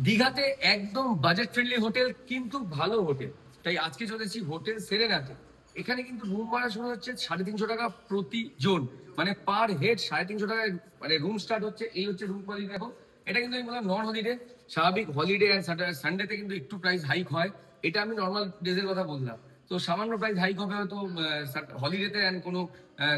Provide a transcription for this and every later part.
দীঘাতে একদম budget friendly hotel, কিন্তু ভালো হোটেল। তাই আজকে চলেছি হোটেল সেরেনাতে। এখানে কিন্তু রুম ভাড়া শুরু হচ্ছে 350 টাকা প্রতি জন, মানে পার হেড 350 টাকায় মানে রুম স্টার্ট হচ্ছে। এই হচ্ছে রুম কোয়ালিটি। দেখো, এটা কিন্তু আমি বললাম নন হলিডে। স্বাভাবিক হলিডে অ্যান্ড সানডেতে কিন্তু একটু প্রাইস হাইক হয়। এটা আমি নর্মাল ডেজের কথা বললাম। তো সামান্য প্রাইস হাইক হবে হয়তো হলিডেতে অ্যান্ড কোনো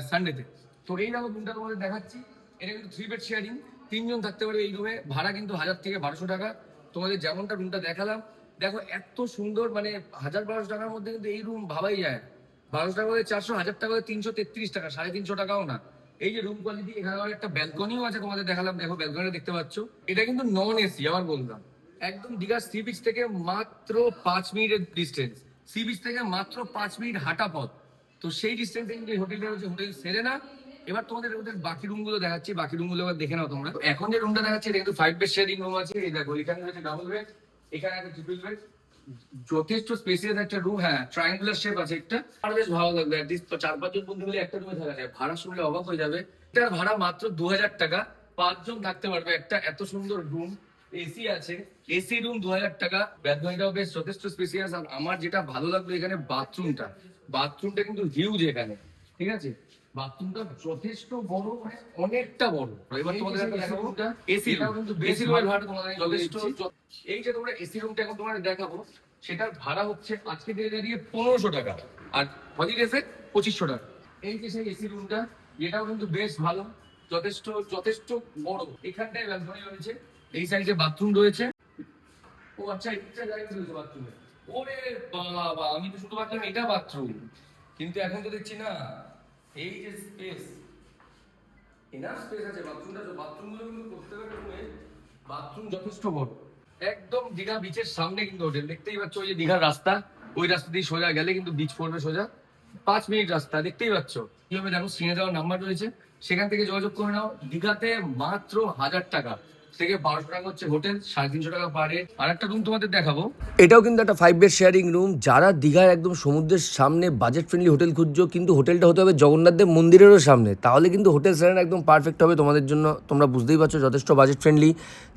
সানডেতে। তো এই দেখো রুমটা তোমাদের দেখাচ্ছি। এটা কিন্তু 3 বেড শেয়ারিং, 3 জন থাকতে পারে এই রুমে। ভাড়া কিন্তু 1000 থেকে 1200 টাকা। তোমাদের যেমনটা রুমটা দেখালাম, দেখো এত সুন্দর, মানে 1000-1200 টাকার মধ্যে কিন্তু এই রুম ভাবাই যায় না। 1200 টাকা করে 400, 1000 টাকা করে 333 টাকা, 350 টাকাও না। এই যে রুম কোয়ালিটি, এখানে আবার একটা ব্যালকনিও আছে তোমাদের দেখালাম। দেখো ব্যালকনি দেখতে পাচ্ছ। এটা কিন্তু নন এসি, আবার বললাম। একদম দীঘার সি বিচ থেকে মাত্র 5 মিনিটের ডিস্টেন্স। সি বিচ থেকে মাত্র 5 মিনিট হাঁটা পথ। তো সেই ডিস্টেন্সে কিন্তু এই হোটেলটা হচ্ছে হোটেল সেরেনা। এবার তোমাদের ওদের বাকি রুম গুলো দেখাচ্ছি, বাকি রুম গুলো এবার দেখে নাও তোমরা। এখন যে রুমটা দেখাচ্ছি এটা কিন্তু 5 বেড শেয়ারিং রুম আছে। এই দেখো, এখানে হচ্ছে ডাবল বেড, এখানে একটা ট্রিপল বেড, যথেষ্ট স্পেসিয়াস একটা রুম। হ্যাঁ, ট্রায়াঙ্গুলার শেপ আছে একটা। আর বেশ ভালো লাগবে। অ্যাটলিস্ট 4-5 জন বন্ধু মিলে একটা রুমে থাকা যায়। ভাড়া শুনলে অবাক হয়ে যাবে। এটার ভাড়া মাত্র 2000 টাকা। 5 জন থাকতে পারবে একটা এত সুন্দর রুম। এসি আছে, এসি রুম 2000 টাকা। ব্যালকনিটাও বেশ যথেষ্ট স্পেসিয়াস। আর আমার যেটা ভালো লাগলো এখানে বাথরুমটা, বাথরুমটা কিন্তু হিউজ এখানে। ঠিক আছে, বাথরুমটা যথেষ্ট বড়, মানে অনেকটা বড়। এবার তোমাদের একটা দেখাবো এসি রুম, কিন্তু এসি রুমের ভাড়া তোমাদের যথেষ্ট। এই যে তোমরা এসি রুমটা এখন তোমাদের দেখাবো, সেটার ভাড়া হচ্ছে আজকে দিয়ে 1500 টাকা, আর হলিডেজে 2500 টাকা। এই যে সেই এসি রুমটা, এটাও কিন্তু বেশ ভালো, যথেষ্ট যথেষ্ট বড়। এখানটায় ব্যালকনি রয়েছে, এই সাইডে বাথরুম রয়েছে। ও আচ্ছা, এটা জায়গা রয়েছে বাথরুমে। ওরে বাবা, আমি তো শুধু ভাবলাম এটা বাথরুম, কিন্তু এখন তো দেখছি না। এই যে স্পেস, এনাফ স্পেস আছে। বাথরুমটা, বাথরুমগুলো কিন্তু প্রত্যেকটা রুমে বাথরুম যথেষ্ট বড়। একদম দীঘা বিচের সামনে কিন্তু হোটেল। দেখতেই পাচ্ছ ওই যে দীঘার রাস্তা, ওই রাস্তা দিয়ে সোজা গেলে কিন্তু বিচ পড়বে সোজা। 5 মিনিট রাস্তা, দেখতেই পাচ্ছ। কিভাবে দেখো, স্ক্রিনে দেওয়ার নাম্বার রয়েছে, সেখান থেকে যোগাযোগ করে নাও। দীঘাতে মাত্র 1000 টাকা থেকে 1200 টাকা হচ্ছে হোটেল, 350 টাকা পার হেড। আর একটা রুম তোমাদের দেখাবো। এটাও কিন্তু একটা 5 বেড শেয়ারিং রুম। যারা দীঘার একদম সমুদ্রের সামনে বাজেট ফ্রেন্ডলি হোটেল খুঁজছো, কিন্তু হোটেলটা হতে হবে জগন্নাথ দেব মন্দিরেরও সামনে, তাহলে কিন্তু হোটেল সেরেনা একদম পারফেক্ট হবে তোমাদের জন্য। তোমরা বুঝতেই পারছো, যথেষ্ট বাজেট ফ্রেন্ডলি।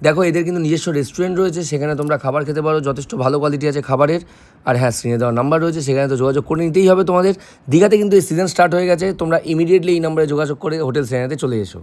দেখো, এদের কিন্তু নিজস্ব রেস্টুরেন্ট রয়েছে, সেখানে তোমরা খাবার খেতে পারো। যথেষ্ট ভালো কোয়ালিটি আছে খাবারের। আর হ্যাঁ, স্ক্রিনে দেওয়ার নাম্বার রয়েছে, সেখানে তো যোগাযোগ করে নিতেই হবে তোমাদের। দীঘাতে কিন্তু এই সিজন স্টার্ট হয়ে গেছে। তোমরা ইমিডিয়েটলি এই নাম্বারে যোগাযোগ করে হোটেল সেরেনাতে চলে এসো।